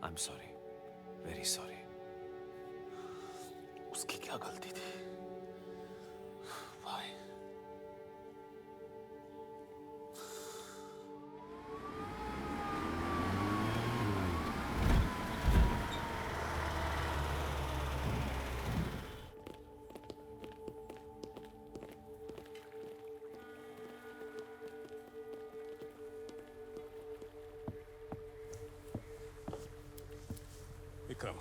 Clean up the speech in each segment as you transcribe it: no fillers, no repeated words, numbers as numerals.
I am sorry, very sorry. उसकी क्या गलती थी? भाई विक्रम,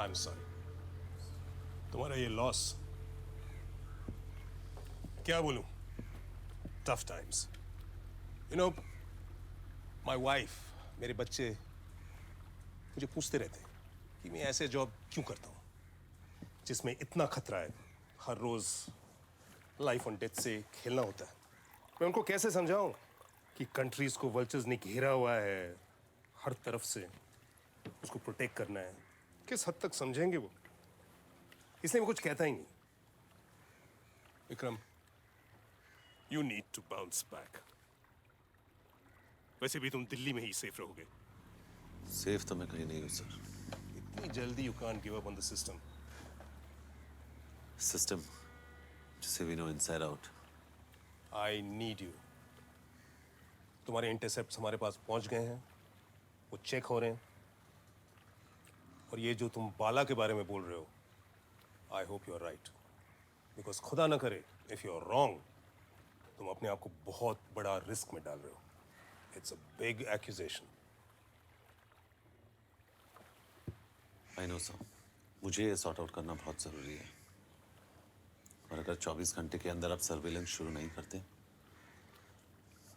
आई एम सॉरी। तुम्हारा ये लॉस, क्या बोलूं, tough times. You know, my wife, मेरे बच्चे मुझे पूछते रहते कि मैं ऐसे जॉब क्यों करता हूं जिसमें इतना खतरा है, हर रोज लाइफ ऑन डेथ से खेलना होता है। मैं उनको कैसे समझाऊं कि कंट्रीज को वल्चर्स ने घेरा हुआ है, हर तरफ से उसको प्रोटेक्ट करना है। किस हद तक समझेंगे वो? इसलिए मैं कुछ कहता ही नहीं। Vikram, you need to bounce back. वैसे भी तुम दिल्ली में ही सेफ रहोगे। सेफ तो मैं कहीं नहीं हूं सर। इतनी जल्दी you can't give up on the system. System जिसे we know inside out. I need you. तुम्हारे इंटरसेप्ट हमारे पास पहुंच गए हैं, वो चेक हो रहे हैं। और ये जो तुम बाला के बारे में बोल रहे हो, I hope you are right. Because खुदा ना करे, इफ यू आर रॉन्ग, तुम अपने आप को बहुत बड़ा रिस्क में डाल रहे हो। It's a big accusation. I know sir, मुझे ये सॉर्ट आउट करना बहुत जरूरी है। और अगर 24 घंटे के अंदर आप सर्वेलेंस शुरू नहीं करते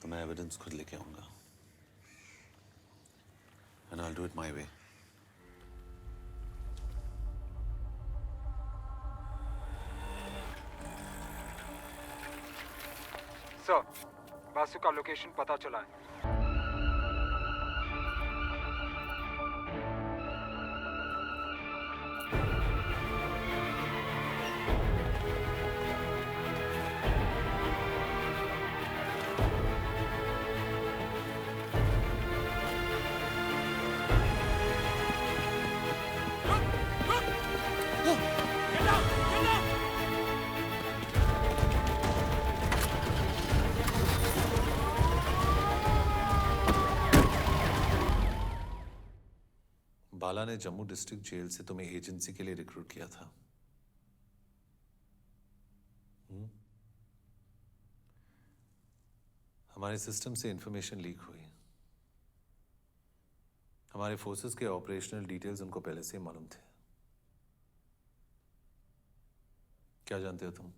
तो मैं एविडेंस खुद लेके आऊंगा। And I will do it my way. Sir, Basu का लोकेशन पता चला है। बाला ने जम्मू डिस्ट्रिक्ट जेल से तुम्हें एजेंसी के लिए रिक्रूट किया था। हमारे सिस्टम से इंफॉर्मेशन लीक हुई। हमारे फोर्सेस के ऑपरेशनल डिटेल्स उनको पहले से मालूम थे। क्या जानते हो तुम?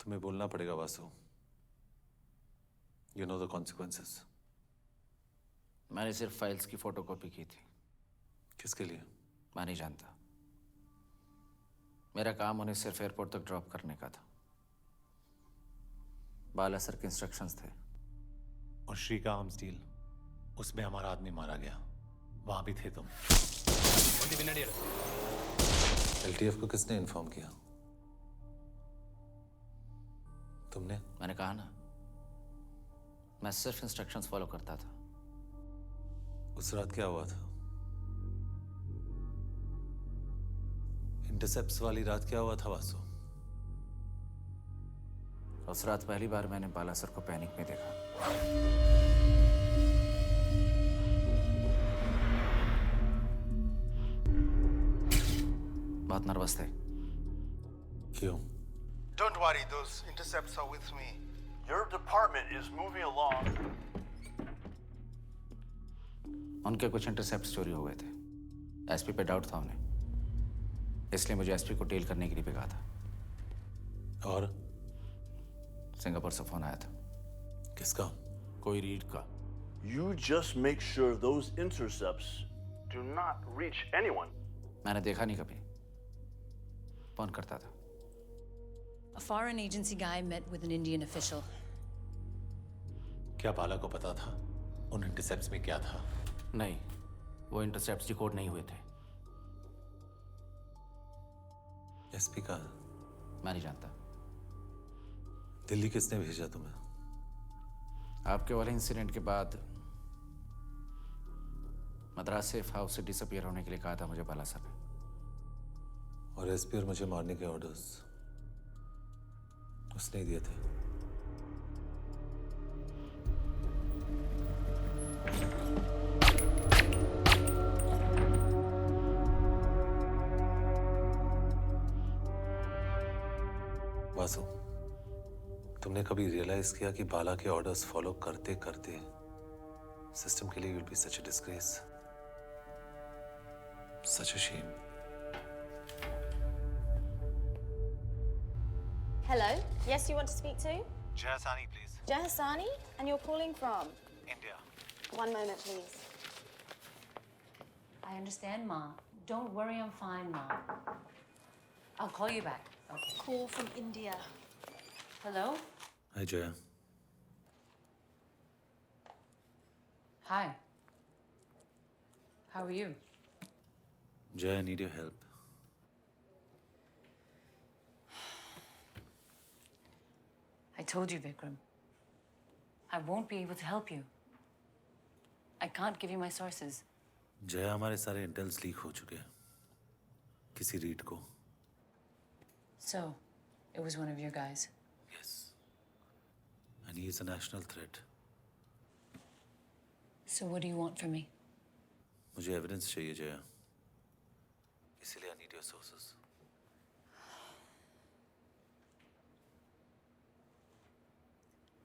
तुम्हें बोलना पड़ेगा Vasu. You know the consequences. मैंने सिर्फ फाइल्स की फोटोकॉपी की थी। किसके लिए? मैं नहीं जानता। मेरा काम उन्हें सिर्फ एयरपोर्ट तक ड्रॉप करने का था। बाला सर के इंस्ट्रक्शंस थे। और श्रीका आर्म्स डील, उसमें हमारा आदमी मारा गया, वहां भी थे तुम। एलटीएफ को किसने इन्फॉर्म किया? तुमने? मैंने कहा ना, मैं सिर्फ इंस्ट्रक्शंस फॉलो करता था। उस रात क्या हुआ था? इंटरसेप्ट्स वाली रात क्या हुआ था वासु? उस रात पहली बार मैंने बाला सर को पैनिक में देखा। बहुत नर्वस थे। क्यों? Don't worry, those intercepts are with me. Your department is moving along. उनके कुछ इंटरसेप्ट चोरी हो गए थे। एसपी पे डाउट था उन्हें, इसलिए मुझे एसपी को टेल करने के लिए भी कहा था। और? सिंगापुर से फोन आया था। किसका? कोई रीड का। You just make sure those intercepts do not reach anyone. मैंने देखा नहीं कभी, फोन करता था। A foreign agency guy met with an Indian official. क्या बाला को पता था उन इंटरसेप्ट्स में क्या था? नहीं, वो इंटरसेप्ट्स डिकोड नहीं हुए थे। एसपी का? मैं नहीं जानता। दिल्ली किसने भेजा तुम्हें? आपके वाले इंसिडेंट के बाद मद्रास सेफ हाउस से डिसअपियर होने के लिए कहा था मुझे बाला सर ने। और एसपी और मुझे मारने के ऑर्डर्स उसने ही दिए थे। वासु, तुमने कभी रियलाइज किया कि बाला के ऑर्डर्स फॉलो करते करते सिस्टम के लिए you will be such a disgrace, such a shame. Hello. Yes, you want to speak to? Jay Hassani, please. Jay Hassani? And you're calling from? India. One moment, please. I understand, Ma. Don't worry, I'm fine, Ma. I'll call you back. Okay. Call from India. Hello? Hi, Jaya. Hi. How are you? Jaya, I need your help. I told you, Vikram. I won't be able to help you. I can't give you my sources. Jaya, हमारे सारे entails leak हो चुके हैं किसी read को। So, it was one of your guys. Yes. And he is a national threat. So what do you want from me? मुझे evidence चाहिए जया, इसीलिए I need your sources.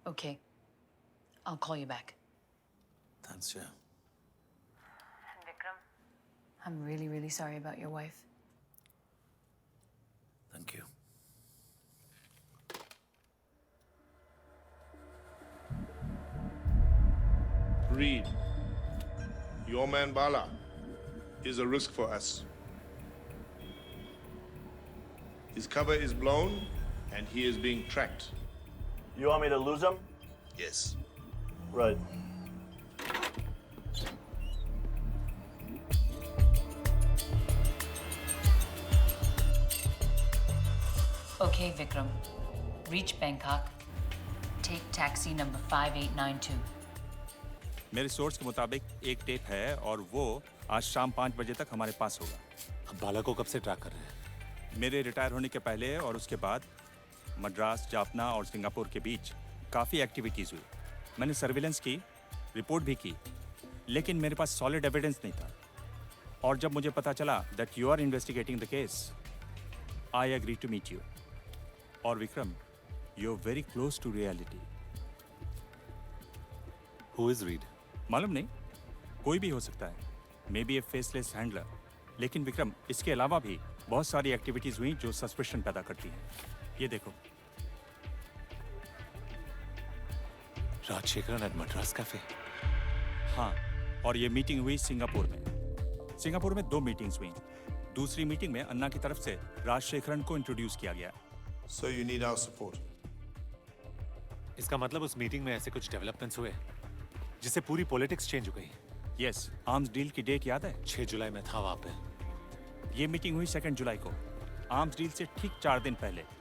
Okay. I'll call you back. Thanks, Jaya. Vikram? I'm really, really sorry about your wife. Thank you. Reed, your man Bala is a risk for us. His cover is blown and he is being tracked. You want me to lose him? Yes. Right. Okay, Vikram. Reach Bangkok. Take taxi number 5892. मेरे source के मुताबिक एक tape है और वो आज शाम 5 बजे तक हमारे पास होगा। अब बाला को कब से ट्रैक कर रहे हैं? मेरे रिटायर होने के पहले और उसके बाद मद्रास, जाफना और सिंगापुर के बीच काफ़ी एक्टिविटीज़ हुई। मैंने सर्विलेंस की, रिपोर्ट भी की, लेकिन मेरे पास सॉलिड एविडेंस नहीं था। और जब मुझे पता चला that you are investigating the case, I agree to meet you. और Vikram, you are very close to reality. Who is Reed? मालूम नहीं, कोई भी हो सकता है, may be A faceless handler. लेकिन विक्रम, इसके अलावा भी बहुत सारी एक्टिविटीज़ हुई जो सस्पिशन पैदा करती हैं। ये देखो। Rajasekharan at Madras cafe. हाँ, और ये मीटिंग हुई सिंगापुर में। सिंगापुर में 2 मीटिंग्स हुई। दूसरी मीटिंग में अन्ना की तरफ से राजशेखरन को इंट्रोड्यूस किया गया। So you need our support. इसका मतलब उस मीटिंग में ऐसे कुछ डेवलपमेंट्स हुए जिससे पूरी पॉलिटिक्स चेंज हो गई। यस, आर्म्स डील की डेट याद है? 6 जुलाई में था वहां पे। ये मीटिंग हुई 2 जुलाई को। आर्म्स डील से ठीक 4 दिन पहले।